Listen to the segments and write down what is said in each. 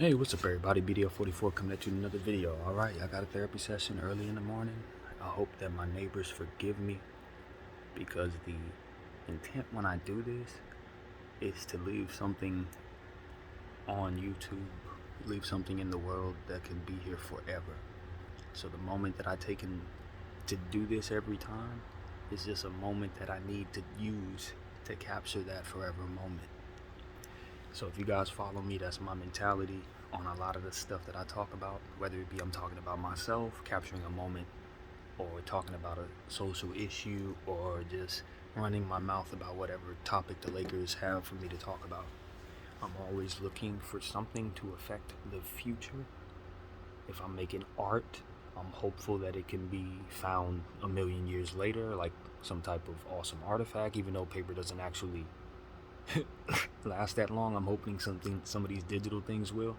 Hey, what's up everybody? BDF 44 coming at you with another video. Alright, I got a therapy session early in the morning. I hope that my neighbors forgive me because the intent when I do this is to leave something on YouTube, leave something in the world that can be here forever. So the moment that I take to do this every time is just a moment that I need to use to capture that forever moment. So if you guys follow me, that's my mentality on a lot of the stuff that I talk about, whether it be I'm talking about myself, capturing a moment, or talking about a social issue, or just running my mouth about whatever topic the Lakers have for me to talk about. I'm always looking for something to affect the future. If I'm making art, I'm hopeful that it can be found a million years later, like some type of awesome artifact, even though paper doesn't actually last that long. I'm hoping some of these digital things will.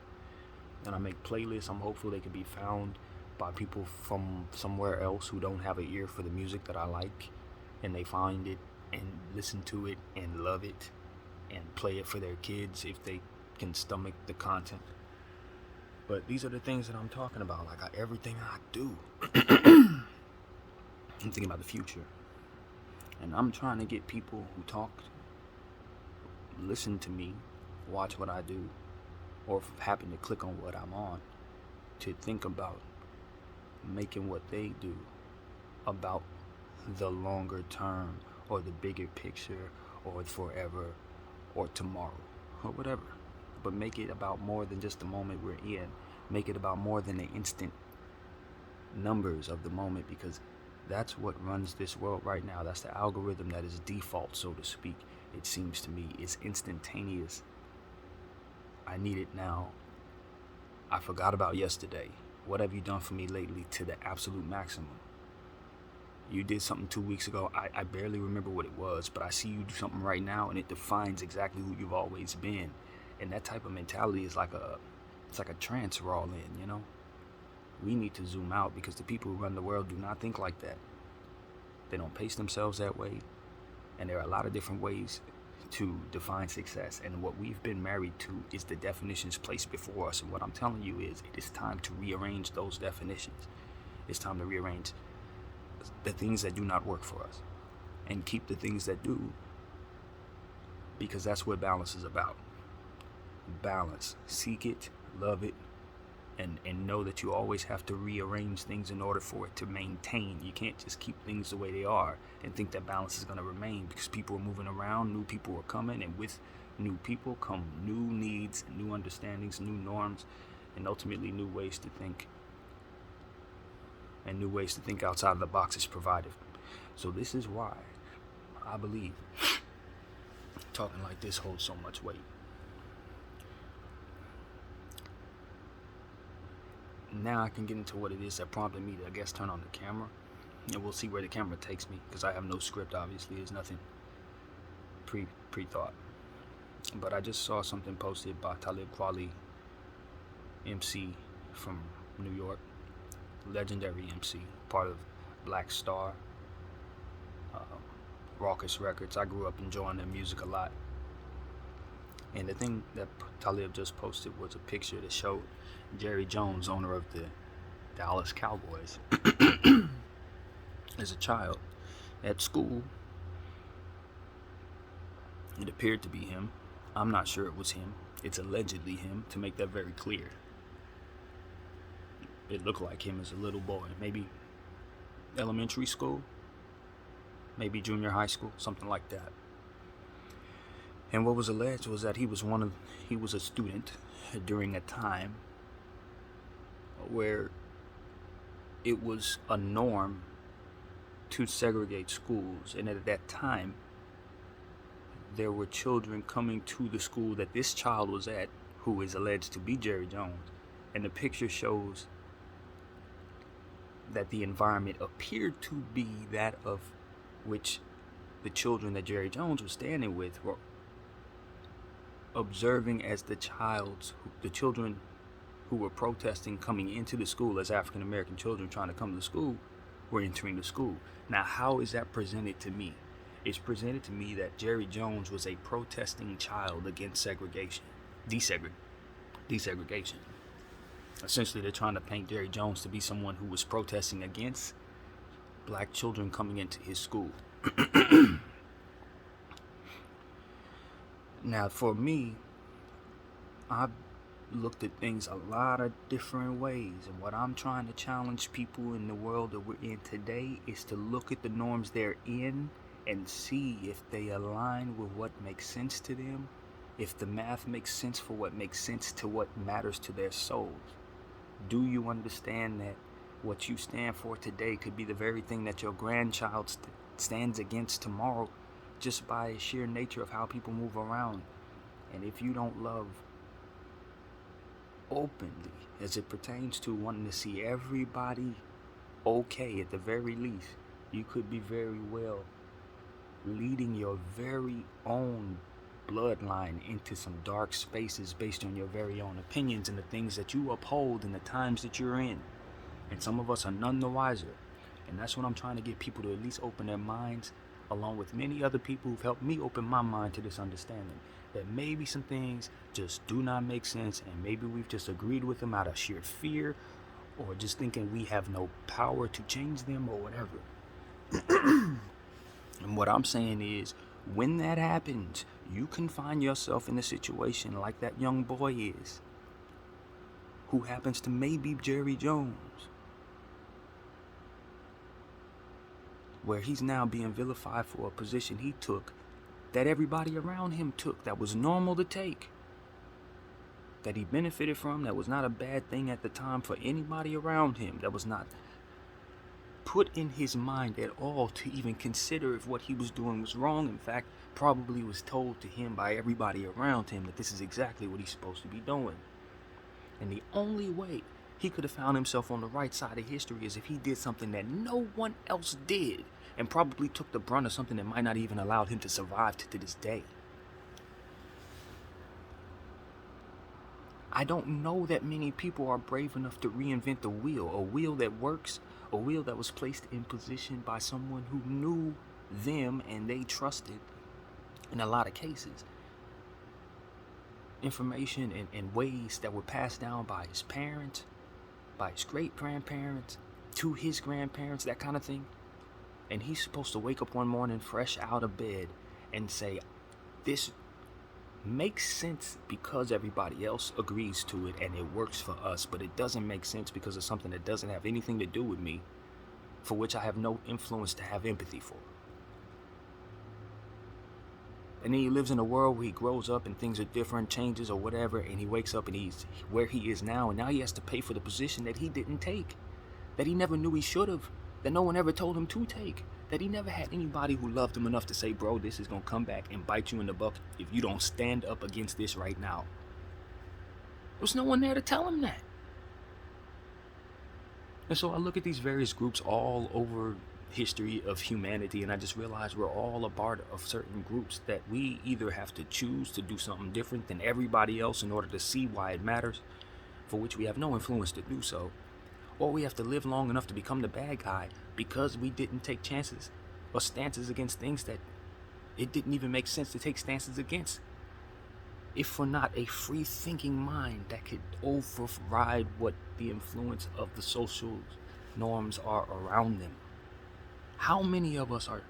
And I make playlists. I'm hopeful they can be found by people from somewhere else who don't have an ear for the music that I like, and they find it and listen to it and love it and play it for their kids if they can stomach the content. But these are the things that I'm talking about. Like everything I do, I'm thinking about the future, and I'm trying to get people who talk, listen to me, watch what I do, or happen to click on what I'm on, to think about making what they do about the longer term, or the bigger picture, or forever, or tomorrow, or whatever. But make it about more than just the moment we're in. Make it about more than the instant numbers of the moment, because that's what runs this world right now. That's the algorithm that is default, so to speak. It seems to me it's instantaneous. I need it now. I forgot about yesterday. What have you done for me lately to the absolute maximum? You did something 2 weeks ago. I barely remember what it was, but I see you do something right now, and it defines exactly who you've always been. And that type of mentality is like a trance we're all in, you know? We need to zoom out, because the people who run the world do not think like that. They don't pace themselves that way. And there are a lot of different ways to define success, and what we've been married to is the definitions placed before us. And what I'm telling you is, it is time to rearrange those definitions. It's time to rearrange the things that do not work for us and keep the things that do, because that's what balance is about. Balance. Seek it, love it, and know that you always have to rearrange things in order for it to maintain. You can't just keep things the way they are and think that balance is going to remain, because people are moving around, new people are coming, and with new people come new needs, new understandings, new norms, and ultimately new ways to think. And new ways to think outside of the box is provided. So this is why I believe talking like this holds so much weight. Now I can get into what it is that prompted me to, I guess, turn on the camera, and we'll see where the camera takes me, because I have no script. Obviously, there's nothing pre-thought. But I just saw something posted by Talib Kweli, MC from New York, legendary MC, part of Black Star, Raucous Records. I grew up enjoying their music a lot. And the thing that Talib just posted was a picture that showed Jerry Jones, owner of the Dallas Cowboys, as a child at school. It appeared to be him. I'm not sure it was him. It's allegedly him, to make that very clear. It looked like him as a little boy, maybe elementary school, maybe junior high school, something like that. And what was alleged was that he was a student during a time where it was a norm to segregate schools, and at that time there were children coming to the school that this child was at, who is alleged to be Jerry Jones, and the picture shows that the environment appeared to be that of which the children that Jerry Jones was standing with were observing as the children who were protesting coming into the school as African American children trying to come to the school were entering the school. Now, how is that presented to me? It's presented to me that Jerry Jones was a protesting child against segregation, desegregation. Essentially, they're trying to paint Jerry Jones to be someone who was protesting against black children coming into his school. Now, for me, I've looked at things a lot of different ways, and what I'm trying to challenge people in the world that we're in today is to look at the norms they're in and see if they align with what makes sense to them, if the math makes sense for what makes sense to what matters to their souls. Do you understand that what you stand for today could be the very thing that your grandchild stands against tomorrow, just by sheer nature of how people move around? And if you don't love openly, as it pertains to wanting to see everybody okay at the very least, you could be very well leading your very own bloodline into some dark spaces based on your very own opinions and the things that you uphold in the times that you're in. And some of us are none the wiser. And that's what I'm trying to get people to at least open their minds, along with many other people who've helped me open my mind to this understanding that maybe some things just do not make sense, and maybe we've just agreed with them out of sheer fear, or just thinking we have no power to change them, or whatever. And what I'm saying is, when that happens, you can find yourself in a situation like that young boy is, who happens to maybe Jerry Jones, where he's now being vilified for a position he took that everybody around him took, that was normal to take, that he benefited from, that was not a bad thing at the time for anybody around him, that was not put in his mind at all to even consider if what he was doing was wrong. In fact, probably was told to him by everybody around him that this is exactly what he's supposed to be doing. And the only way he could have found himself on the right side of history is if he did something that no one else did, and probably took the brunt of something that might not even allowed him to survive to this day. I don't know that many people are brave enough to reinvent the wheel, a wheel that works, a wheel that was placed in position by someone who knew them and they trusted, in a lot of cases, information and ways that were passed down by his parents, by his great-grandparents, to his grandparents, that kind of thing. And he's supposed to wake up one morning fresh out of bed and say, this makes sense because everybody else agrees to it and it works for us, but it doesn't make sense because of something that doesn't have anything to do with me, for which I have no influence to have empathy for. And then he lives in a world where he grows up and things are different, changes or whatever, and he wakes up and he's where he is now, and now he has to pay for the position that he didn't take, that he never knew he should have, that no one ever told him to take, that he never had anybody who loved him enough to say, bro, this is going to come back and bite you in the butt if you don't stand up against this right now. There was no one there to tell him that. And so I look at these various groups all over history of humanity, and I just realize we're all a part of certain groups that we either have to choose to do something different than everybody else in order to see why it matters, for which we have no influence to do so, or we have to live long enough to become the bad guy because we didn't take chances or stances against things that it didn't even make sense to take stances against, if we're not a free-thinking mind that could override what the influence of the social norms are around them. How many of us are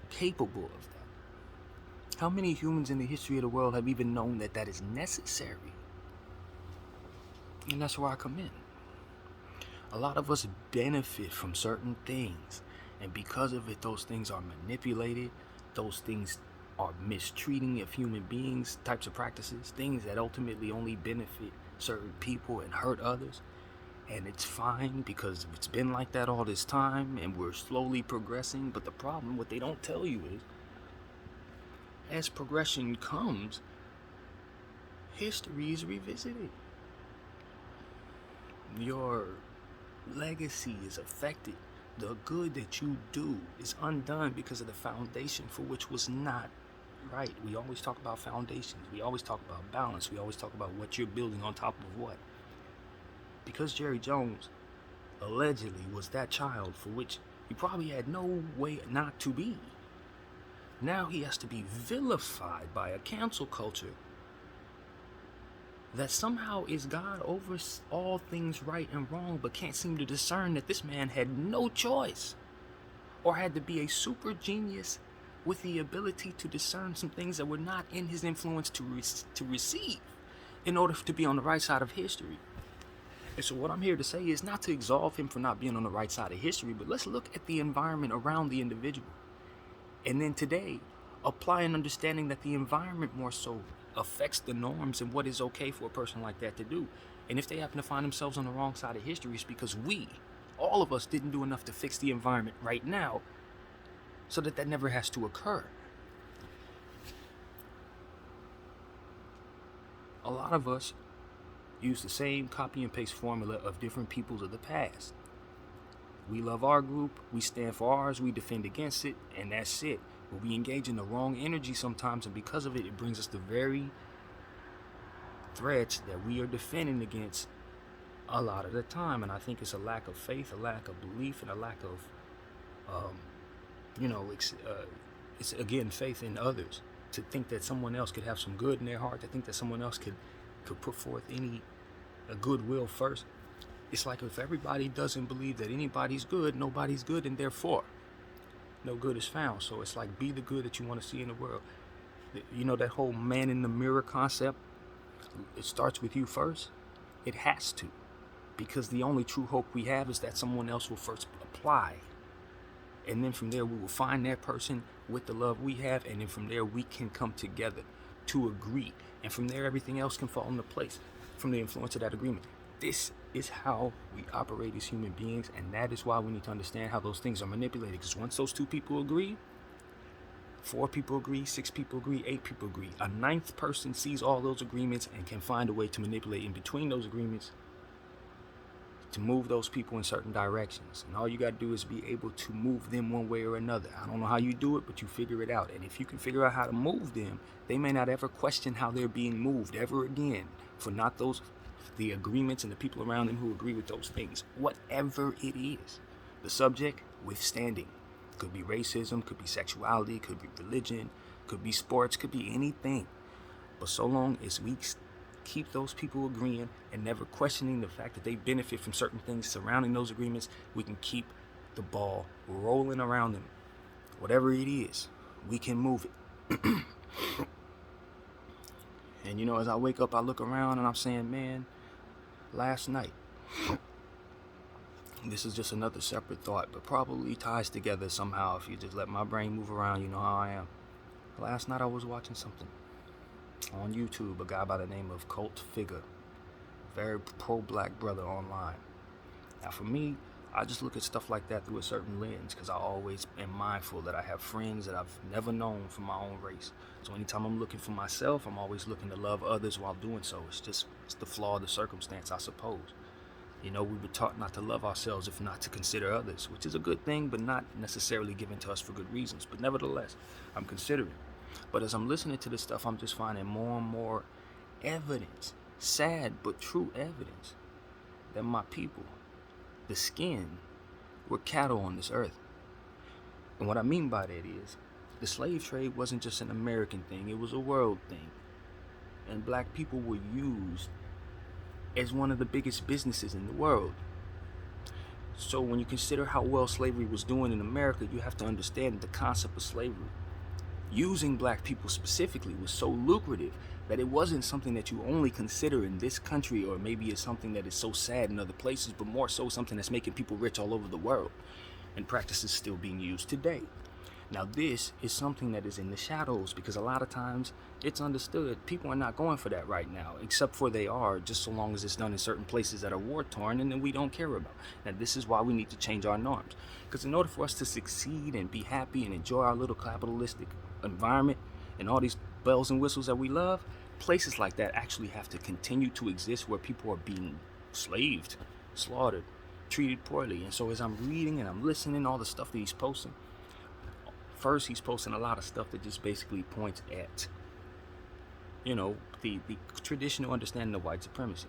capable of that? How many humans in the history of the world have even known that that is necessary? And that's where I come in. A lot of us benefit from certain things, and because of it, those things are manipulated, those things are mistreating of human beings, types of practices, things that ultimately only benefit certain people and hurt others. And it's fine because it's been like that all this time and we're slowly progressing. But the problem, what they don't tell you is, as progression comes, history is revisited. Your legacy is affected. The good that you do is undone because of the foundation for which was not right. We always talk about foundations. We always talk about balance. We always talk about what you're building on top of what. Because Jerry Jones allegedly was that child for which he probably had no way not to be. Now he has to be vilified by a cancel culture that somehow is God over all things right and wrong, but can't seem to discern that this man had no choice, or had to be a super genius with the ability to discern some things that were not in his influence to receive in order to be on the right side of history. And so what I'm here to say is not to absolve him for not being on the right side of history, but let's look at the environment around the individual. And then today, apply an understanding that the environment more so affects the norms and what is okay for a person like that to do. And if they happen to find themselves on the wrong side of history, it's because all of us, didn't do enough to fix the environment right now so that never has to occur. A lot of us use the same copy and paste formula of different peoples of the past. We love our group, we stand for ours, we defend against it, and that's it. But we engage in the wrong energy sometimes, and because of it, it brings us the very threats that we are defending against a lot of the time. And I think it's a lack of faith, a lack of belief, and a lack of, it's again faith in others. To think that someone else could have some good in their heart, to think that someone else could put forth a goodwill first. It's like if everybody doesn't believe that anybody's good, nobody's good, and therefore no good is found. So it's like, be the good that you want to see in the world. You know that whole man in the mirror concept? It starts with you first. It has to. Because the only true hope we have is that someone else will first apply. And then from there we will find that person with the love we have, and then from there we can come together to agree. And from there everything else can fall into place from the influence of that agreement. This is how we operate as human beings, and that is why we need to understand how those things are manipulated. Because once those 2 people agree, 4 people agree, 6 people agree, 8 people agree, a 9th person sees all those agreements and can find a way to manipulate in between those agreements to move those people in certain directions. And all you got to do is be able to move them one way or another. I don't know how you do it, but you figure it out. And if you can figure out how to move them, they may not ever question how they're being moved ever again, for not the agreements and the people around them who agree with those things. Whatever it is, the subject, withstanding. Could be racism, could be sexuality, could be religion, could be sports, could be anything. But so long as we keep those people agreeing and never questioning the fact that they benefit from certain things surrounding those agreements, we can keep the ball rolling around them. Whatever it is, we can move it. And as I wake up, I look around and I'm saying, man, last night, this is just another separate thought, but probably ties together somehow if you just let my brain move around. You know how I am. Last night I was watching something on YouTube, a guy by the name of Cult Figure, very pro-black brother online. Now for me, I just look at stuff like that through a certain lens, because I always am mindful that I have friends that I've never known from my own race. So anytime I'm looking for myself, I'm always looking to love others while doing so. It's the flaw of the circumstance, I suppose. We were taught not to love ourselves if not to consider others, which is a good thing, but not necessarily given to us for good reasons. But nevertheless, I'm considering. But as I'm listening to this stuff, I'm just finding more and more evidence, sad but true evidence, that my people, the skin, were cattle on this earth. And what I mean by that is, the slave trade wasn't just an American thing, it was a world thing. And black people were used as one of the biggest businesses in the world. So when you consider how well slavery was doing in America, you have to understand that the concept of slavery, using black people specifically, was so lucrative that it wasn't something that you only consider in this country, or maybe it's something that is so sad in other places, but more so something that's making people rich all over the world, and practices still being used today. Now this is something that is in the shadows, because a lot of times it's understood people are not going for that right now, except for they are, just so long as it's done in certain places that are war torn and then we don't care about. Now this is why we need to change our norms, because in order for us to succeed and be happy and enjoy our little capitalistic environment and all these bells and whistles that we love, places like that actually have to continue to exist, where people are being slaved, slaughtered, treated poorly. And so as I'm reading and I'm listening to all the stuff that he's posting, first, he's posting a lot of stuff that just basically points at, the traditional understanding of white supremacy.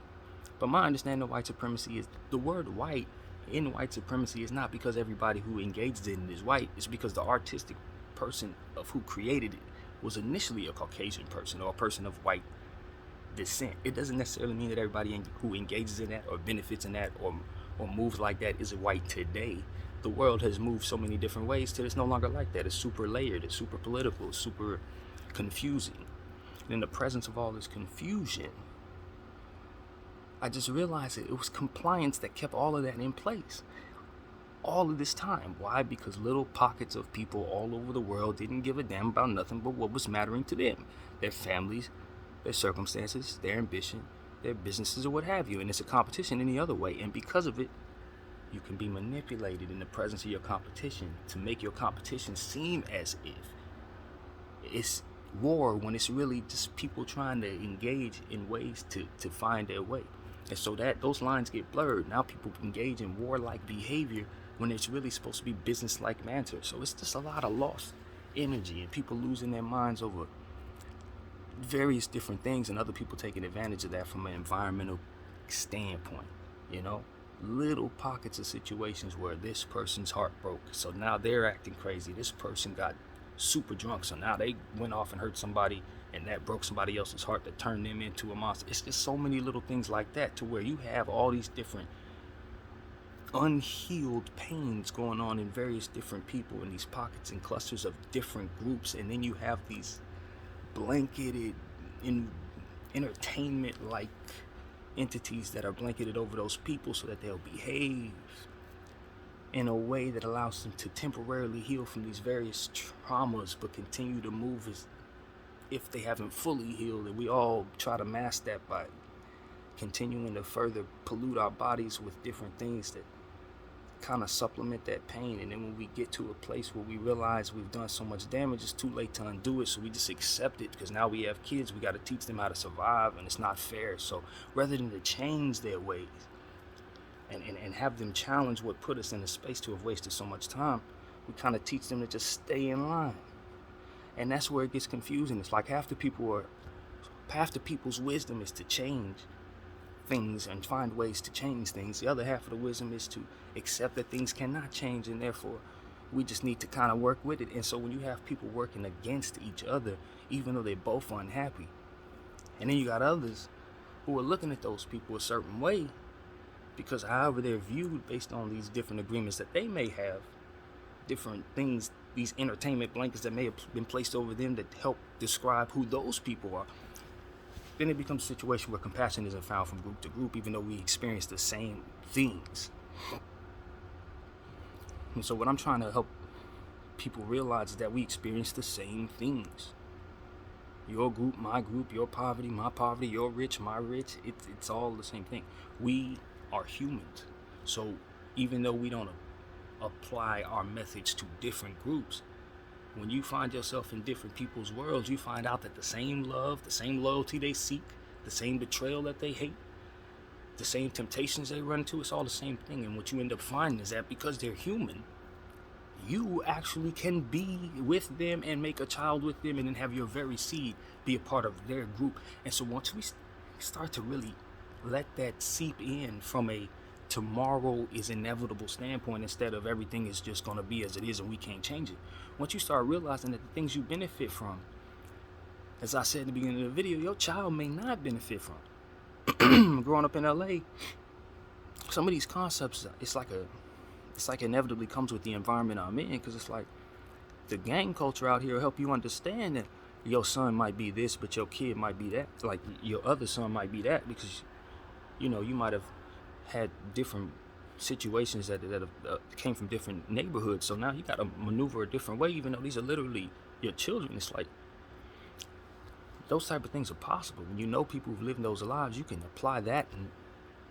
But my understanding of white supremacy is the word white in white supremacy is not because everybody who engages in it is white. It's because the artistic person of who created it was initially a Caucasian person, or a person of white descent. It doesn't necessarily mean that everybody who engages in that or benefits in that or moves like that is white today. The world has moved so many different ways till it's no longer like that. It's super layered, it's super political, it's super confusing. And in the presence of all this confusion, I just realized that it was compliance that kept all of that in place all of this time. Why? Because little pockets of people all over the world didn't give a damn about nothing but what was mattering to them, their families, their circumstances, their ambition, their businesses, or what have you. And it's a competition any other way. And because of it, you can be manipulated in the presence of your competition to make your competition seem as if it's war, when it's really just people trying to engage in ways to find their way. And so that those lines get blurred. Now people engage in warlike behavior when it's really supposed to be business-like banter. So it's just a lot of lost energy and people losing their minds over various different things, and other people taking advantage of that from an environmental standpoint. Little pockets of situations where this person's heart broke, so now they're acting crazy. This person got super drunk, so now they went off and hurt somebody, and that broke somebody else's heart that turned them into a monster. It's just so many little things like that, to where you have all these different unhealed pains going on in various different people in these pockets and clusters of different groups. And then you have these blanketed entertainment like entities that are blanketed over those people so that they'll behave in a way that allows them to temporarily heal from these various traumas, but continue to move as if they haven't fully healed. And we all try to mask that by continuing to further pollute our bodies with different things that kind of supplement that pain. And then when we get to a place where we realize we've done so much damage, it's too late to undo it, so we just accept it, because now we have kids, we got to teach them how to survive, and it's not fair. So rather than to change their ways and have them challenge what put us in a space to have wasted so much time, we kind of teach them to just stay in line. And that's where it gets confusing. It's like half the people's wisdom is to change things and find ways to change things. The other half of the wisdom is to accept that things cannot change, and therefore we just need to kind of work with it. And so when you have people working against each other, even though they're both unhappy, and then you got others who are looking at those people a certain way, because however they're viewed based on these different agreements that they may have, different things, these entertainment blankets that may have been placed over them that help describe who those people are, then it becomes a situation where compassion isn't found from group to group, even though we experience the same things. And so what I'm trying to help people realize is that we experience the same things. Your group, my group, your poverty, my poverty, your rich, my rich, it's all the same thing. We are humans. So even though we don't apply our methods to different groups, when you find yourself in different people's worlds, you find out that the same love, the same loyalty they seek, the same betrayal that they hate, the same temptations they run to, it's all the same thing. And what you end up finding is that because they're human, you actually can be with them and make a child with them, and then have your very seed be a part of their group. And so once we start to really let that seep in from a tomorrow is inevitable standpoint, instead of everything is just going to be as it is and we can't change it, once you start realizing that the things you benefit from, as I said in the beginning of the video, your child may not benefit from. Growing up in LA, some of these concepts, it's like inevitably comes with the environment I'm in, because it's like the gang culture out here will help you understand that your son might be this, but your kid might be that. Like your other son might be that, because you might have had different situations that came from different neighborhoods. So now you got to maneuver a different way, even though these are literally your children. It's like those type of things are possible. When you know people who've lived those lives, you can apply that and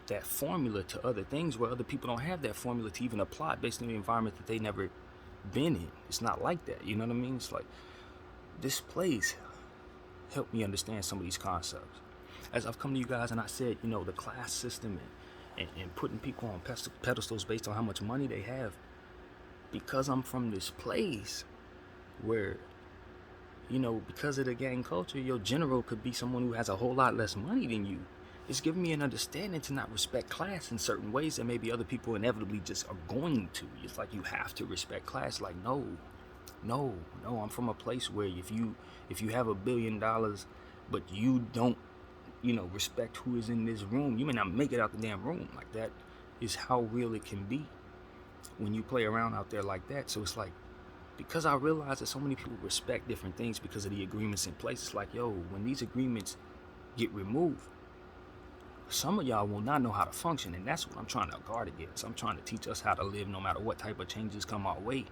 that formula to other things where other people don't have that formula to even apply based on the environment that they never been in. It's not like that. You know what I mean? It's like this place helped me understand some of these concepts. As I've come to you guys and I said, the class system and putting people on pedestals based on how much money they have, because I'm from this place where, because of the gang culture, your general could be someone who has a whole lot less money than you. It's giving me an understanding to not respect class in certain ways that maybe other people inevitably just are going to. It's like you have to respect class. Like, no, I'm from a place where if you have $1 billion, but you don't respect who is in this room. You may not make it out the damn room. Like, that is how real it can be when you play around out there like that. So it's like, because I realize that so many people respect different things because of the agreements in place, it's like, yo, when these agreements get removed, some of y'all will not know how to function, and that's what I'm trying to guard against. I'm trying to teach us how to live no matter what type of changes come our way.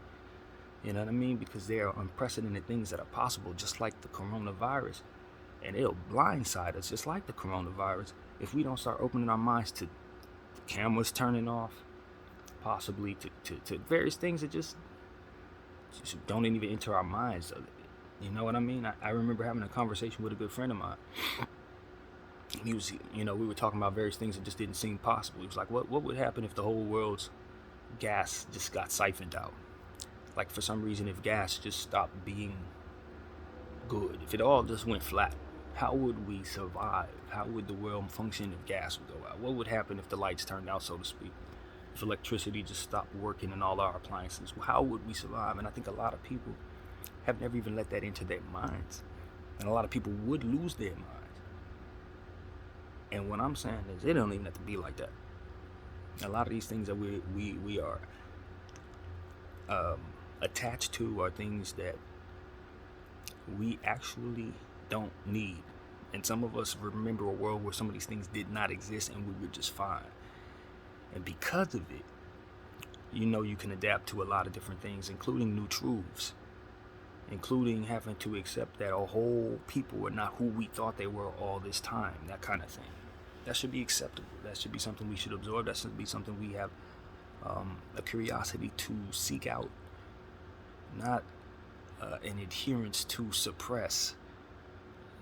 You know what I mean? Because there are unprecedented things that are possible, just like the coronavirus. And it'll blindside us, just like the coronavirus, if we don't start opening our minds to the cameras turning off, possibly to various things that just don't even enter our minds. You know what I mean? I remember having a conversation with a good friend of mine. He was, we were talking about various things that just didn't seem possible. He was like, what would happen if the whole world's gas just got siphoned out? Like, for some reason, if gas just stopped being good, if it all just went flat, how would we survive? How would the world function if gas would go out? What would happen if the lights turned out, so to speak? If electricity just stopped working in all our appliances, how would we survive? And I think a lot of people have never even let that into their minds. And a lot of people would lose their minds. And what I'm saying is, it don't even have to be like that. A lot of these things that we are attached to are things that we actually don't need. And some of us remember a world where some of these things did not exist and we were just fine. And because of it, you can adapt to a lot of different things, including new truths, including having to accept that a whole people are not who we thought they were all this time, that kind of thing. That should be acceptable. That should be something we should absorb. That should be something we have a curiosity to seek out, not an adherence to suppress.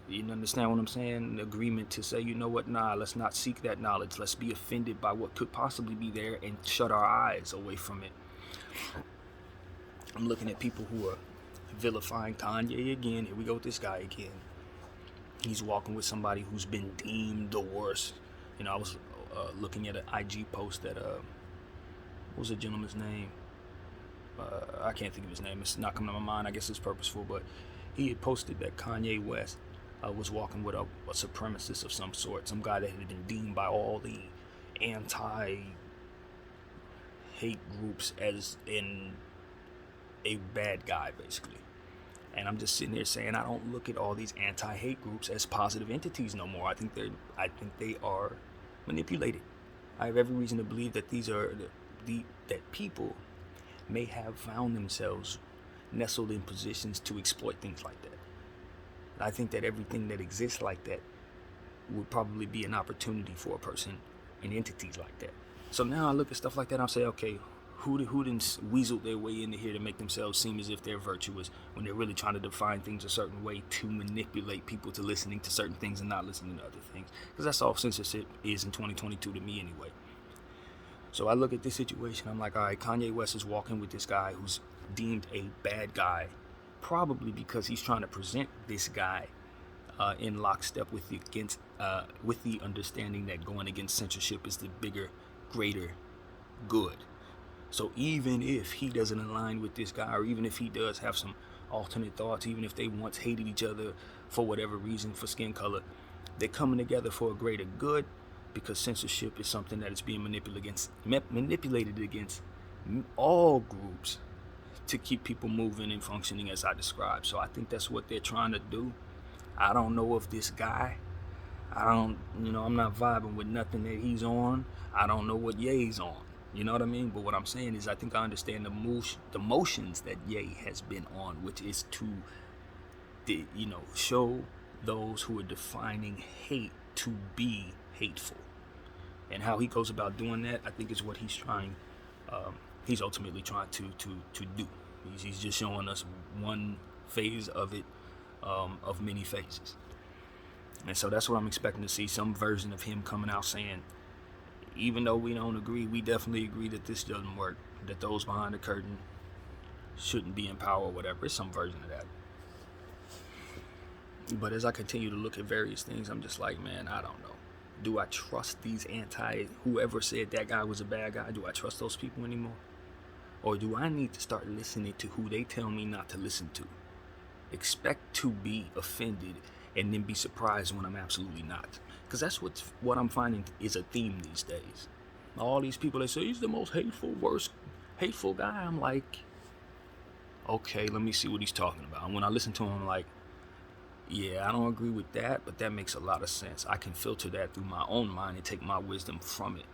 You understand what I'm saying? An agreement to say, let's not seek that knowledge. Let's be offended by what could possibly be there and shut our eyes away from it. I'm looking at people who are vilifying Kanye again. Here we go with this guy again. He's walking with somebody who's been deemed the worst. I was looking at an IG post that, what was the gentleman's name? I can't think of his name. It's not coming to my mind. I guess it's purposeful, but he had posted that Kanye West was walking with a supremacist of some sort, some guy that had been deemed by all the anti-hate groups as in a bad guy, basically. And I'm just sitting there saying, I don't look at all these anti-hate groups as positive entities no more. I think they are manipulated. I have every reason to believe that these are that people may have found themselves nestled in positions to exploit things like that. I think that everything that exists like that would probably be an opportunity for a person and entities like that. So now I look at stuff like that and I say, okay, who didn't weasel their way into here to make themselves seem as if they're virtuous when they're really trying to define things a certain way to manipulate people to listening to certain things and not listening to other things? Because that's all censorship is in 2022 to me anyway. So I look at this situation, I'm like, all right, Kanye West is walking with this guy who's deemed a bad guy, probably because he's trying to present this guy in lockstep with the understanding that going against censorship is the bigger, greater good. So even if he doesn't align with this guy, or even if he does have some alternate thoughts, even if they once hated each other for whatever reason, for skin color, they're coming together for a greater good, because censorship is something that is being manipulated against all groups to keep people moving and functioning as I described. So I think that's what they're trying to do. I don't know if this guy, I'm not vibing with nothing that he's on. I don't know what Ye's on. You know what I mean? But what I'm saying is I think I understand the motions that Ye has been on, which is to, show those who are defining hate to be hateful. And how he goes about doing that, I think is what he's trying, he's ultimately trying to do. He's just showing us one phase of it, of many phases. And so that's what I'm expecting to see, some version of him coming out saying, even though we don't agree, we definitely agree that this doesn't work, that those behind the curtain shouldn't be in power or whatever. It's some version of that. But as I continue to look at various things, I'm just like, man, I don't know. Do I trust these whoever said that guy was a bad guy, do I trust those people anymore? Or do I need to start listening to who they tell me not to listen to? Expect to be offended and then be surprised when I'm absolutely not. Because that's what I'm finding is a theme these days. All these people that say he's the most worst hateful guy, I'm like, okay, let me see what he's talking about. And when I listen to him, I'm like, yeah, I don't agree with that, but that makes a lot of sense. I can filter that through my own mind and take my wisdom from it.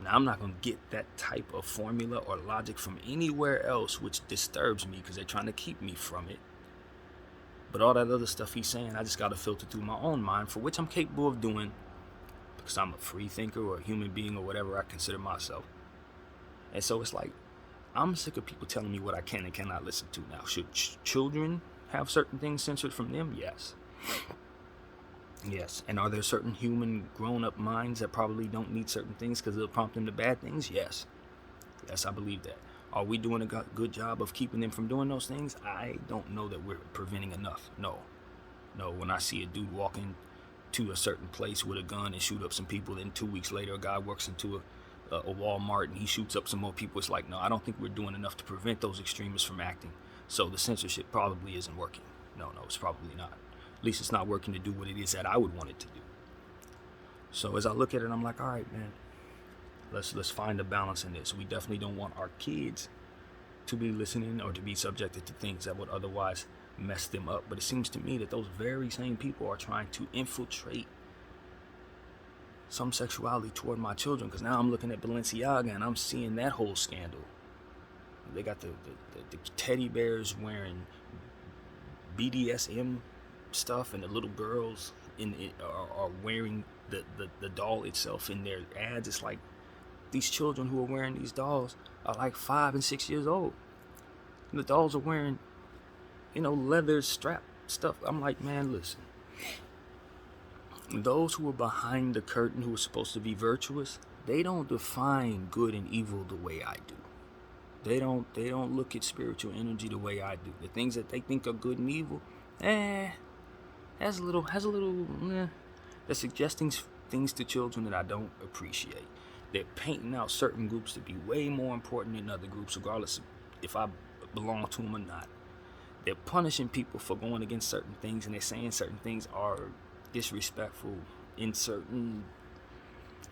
Now, I'm not going to get that type of formula or logic from anywhere else, which disturbs me because they're trying to keep me from it. But all that other stuff he's saying, I just got to filter through my own mind, for which I'm capable of doing because I'm a free thinker or a human being or whatever I consider myself. And so it's like, I'm sick of people telling me what I can and cannot listen to now. Should children have certain things censored from them? Yes. Yes. And are there certain human grown-up minds that probably don't need certain things because it'll prompt them to bad things? Yes. Yes, I believe that. Are we doing a good job of keeping them from doing those things? I don't know that we're preventing enough. No. When I see a dude walking to a certain place with a gun and shoot up some people, then 2 weeks later a guy walks into a Walmart and he shoots up some more people, it's like, no, I don't think we're doing enough to prevent those extremists from acting. So the censorship probably isn't working. No, it's probably not. At least it's not working to do what it is that I would want it to do. So as I look at it, I'm like, all right, man, let's find a balance in this. We definitely don't want our kids to be listening or to be subjected to things that would otherwise mess them up. But it seems to me that those very same people are trying to infiltrate some sexuality toward my children, because now I'm looking at Balenciaga and I'm seeing that whole scandal. They got the teddy bears wearing BDSM stuff, and the little girls are wearing the doll itself in their ads. It's like these children who are wearing these dolls are like 5 and 6 years old. And the dolls are wearing, leather strap stuff. I'm like, man, listen. Those who are behind the curtain, who are supposed to be virtuous, they don't define good and evil the way I do. They don't look at spiritual energy the way I do. The things that they think are good and evil, they're suggesting things to children that I don't appreciate. They're painting out certain groups to be way more important than other groups, regardless of if I belong to them or not. They're punishing people for going against certain things, and they're saying certain things are disrespectful in certain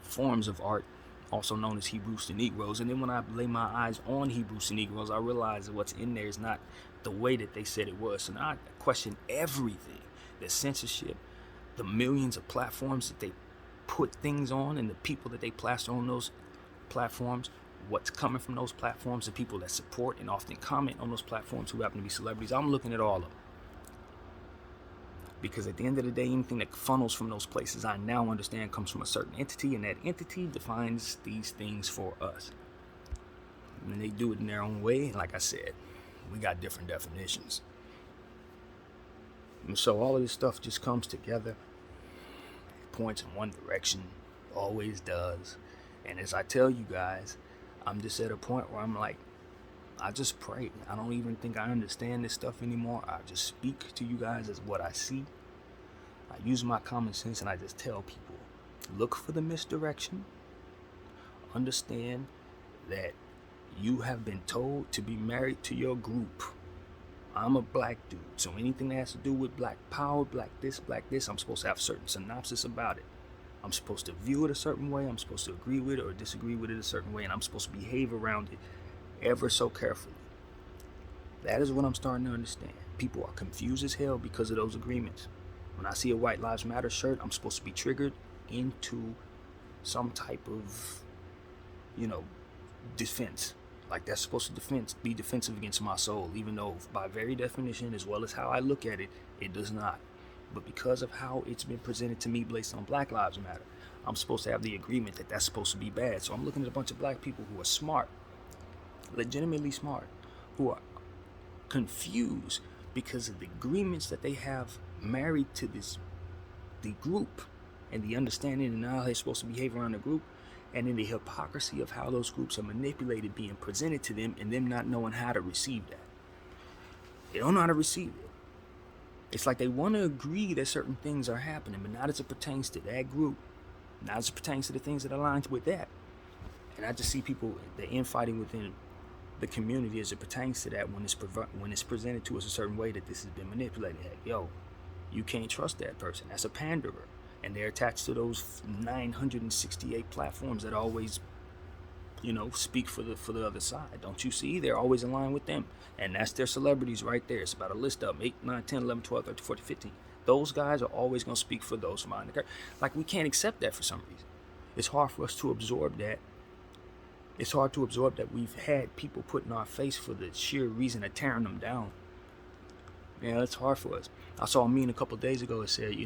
forms of art, also known as Hebrews to Negroes. And then when I lay my eyes on Hebrews to Negroes, I realize that what's in there is not the way that they said it was. So now I question everything. The censorship, the millions of platforms that they put things on, and the people that they plaster on those platforms, what's coming from those platforms, the people that support and often comment on those platforms who happen to be celebrities. I'm looking at all of them. Because at the end of the day, anything that funnels from those places, I now understand, comes from a certain entity, and that entity defines these things for us. And they do it in their own way, and like I said, we got different definitions. And so all of this stuff just comes together, points in one direction, always does. And as I tell you guys, I'm just at a point where I'm like, I just pray. I don't even think I understand this stuff anymore. I just speak to you guys as what I see. I use my common sense, and I just tell people, look for the misdirection. Understand that you have been told to be married to your group. I'm a black dude, so anything that has to do with black power, black this, I'm supposed to have a certain synopsis about it. I'm supposed to view it a certain way. I'm supposed to agree with it or disagree with it a certain way, and I'm supposed to behave around it ever so carefully. That is what I'm starting to understand. People are confused as hell because of those agreements. When I see a White Lives Matter shirt, I'm supposed to be triggered into some type of, defense. Like that's supposed to be defensive against my soul, even though by very definition, as well as how I look at it, it does not. But because of how it's been presented to me based on Black Lives Matter, I'm supposed to have the agreement that that's supposed to be bad. So I'm looking at a bunch of black people who are smart, legitimately smart, who are confused because of the agreements that they have married to the group, and the understanding and how they're supposed to behave around the group, and then the hypocrisy of how those groups are manipulated being presented to them, and them not knowing how to receive that. They don't know how to receive it. It's like they want to agree that certain things are happening, but not as it pertains to that group, not as it pertains to the things that align with that. And I just see people, the infighting within the community as it pertains to that when it's presented to us a certain way that this has been manipulated. Hey, yo, You can't trust that person. That's a panderer. And they're attached to those 968 platforms that always, speak for the other side. Don't you see? They're always in line with them. And that's their celebrities right there. It's about a list of them: 8, 9, 10, 11, 12, 13, 14, 15. Those guys are always going to speak for those behind the curtain. Like, we can't accept that for some reason. It's hard for us to absorb that. It's hard to absorb that we've had people put in our face for the sheer reason of tearing them down. Yeah, it's hard for us. I saw a meme a couple of days ago that said,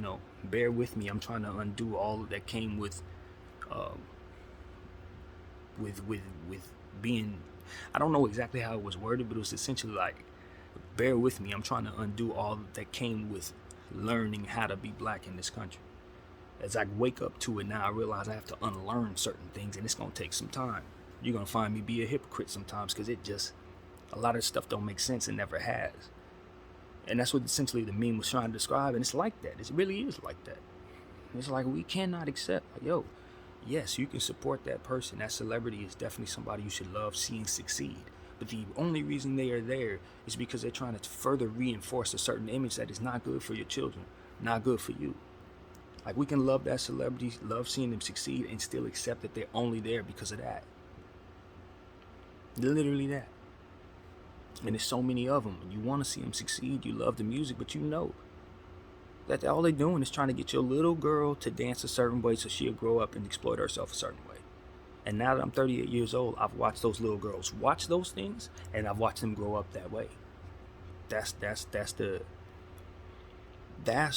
bear with me. I'm trying to undo all that came with being. I don't know exactly how it was worded, but it was essentially like, bear with me. I'm trying to undo all that came with learning how to be black in this country. As I wake up to it now, I realize I have to unlearn certain things, and it's gonna take some time. You're gonna find me be a hypocrite sometimes, because a lot of stuff don't make sense and never has. And that's what essentially the meme was trying to describe, and it's like that. It really is like that. It's like, we cannot accept, yes, you can support that person. That celebrity is definitely somebody you should love seeing succeed. But the only reason they are there is because they're trying to further reinforce a certain image that is not good for your children, not good for you. Like, we can love that celebrity, love seeing them succeed, and still accept that they're only there because of that. Literally that. And there's so many of them. You want to see them succeed. You love the music, but you know that all they're doing is trying to get your little girl to dance a certain way so she'll grow up and exploit herself a certain way. And now that I'm 38 years old, I've watched those little girls watch those things, and I've watched them grow up that way. That's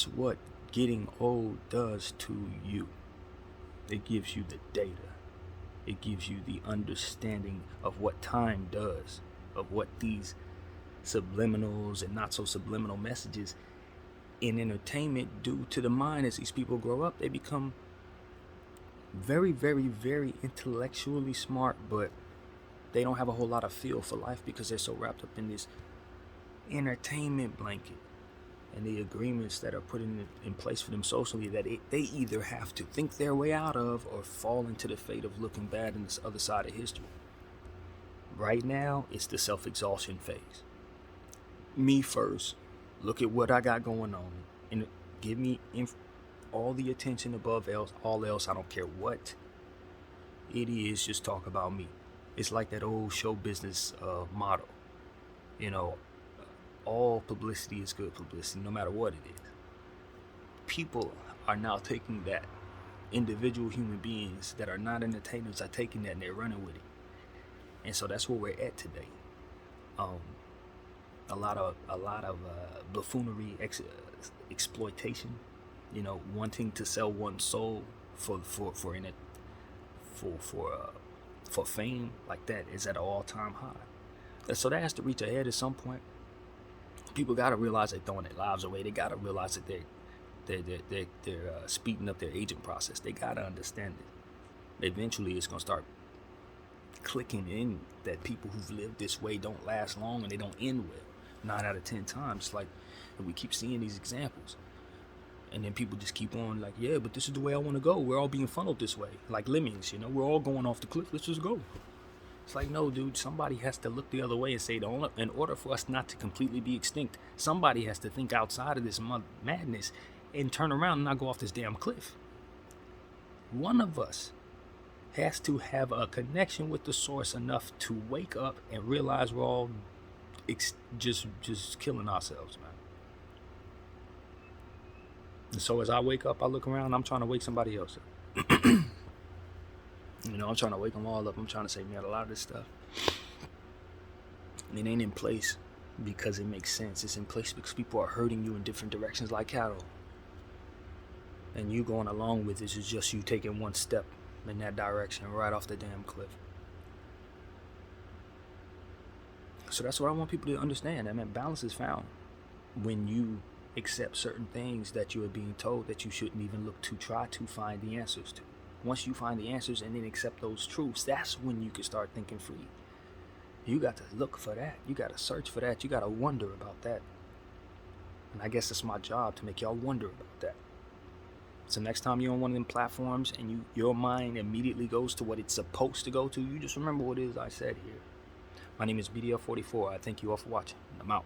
what getting old does to you. It gives you the data. It gives you the understanding of what time does, of what these subliminals and not so subliminal messages in entertainment do to the mind. As these people grow up, they become very, very, very intellectually smart, but they don't have a whole lot of feel for life because they're so wrapped up in this entertainment blanket and the agreements that are put in place for them socially that they either have to think their way out of or fall into the fate of looking bad in this other side of history. Right now, it's the self-exhaustion phase. Me first. Look at what I got going on, and give me all the attention above all else. I don't care what it is. Just talk about me. It's like that old show business motto. All publicity is good publicity, no matter what it is. People are now taking that. Individual human beings that are not entertainers are taking that and they're running with it. And so that's where we're at today. A lot of buffoonery, exploitation. Wanting to sell one's soul for fame like that is at an all-time high. So that has to reach a head at some point. People got to realize they're throwing their lives away. They got to realize that they're speeding up their aging process. They got to understand it. Eventually, it's gonna start clicking in that people who've lived this way don't last long and they don't end well. 9 out of 10 times. Like, we keep seeing these examples, and then people just keep on like, yeah, but this is the way I want to go. We're all being funneled this way, like lemmings. We're all going off the cliff. Let's just go. It's like, no, dude, somebody has to look the other way and say, in order for us not to completely be extinct, somebody has to think outside of this madness and turn around and not go off this damn cliff. One of us has to have a connection with the source enough to wake up and realize we're all just killing ourselves, man. And so as I wake up, I look around, I'm trying to wake somebody else up. I'm trying to wake them all up. I'm trying to say, man, a lot of this stuff, it ain't in place because it makes sense. It's in place because people are hurting you in different directions like cattle. And you going along with this is just you taking one step in that direction right off the damn cliff. So that's what I want people to understand. Balance is found when you accept certain things that you are being told that you shouldn't even look to try to find the answers to. Once you find the answers and then accept those truths, that's when you can start thinking free. You got to look for that. You got to search for that. You got to wonder about that. And I guess it's my job to make y'all wonder about that. So next time you're on one of them platforms and your mind immediately goes to what it's supposed to go to, you just remember what it is I said here. My name is BDF 44. I thank you all for watching. I'm out.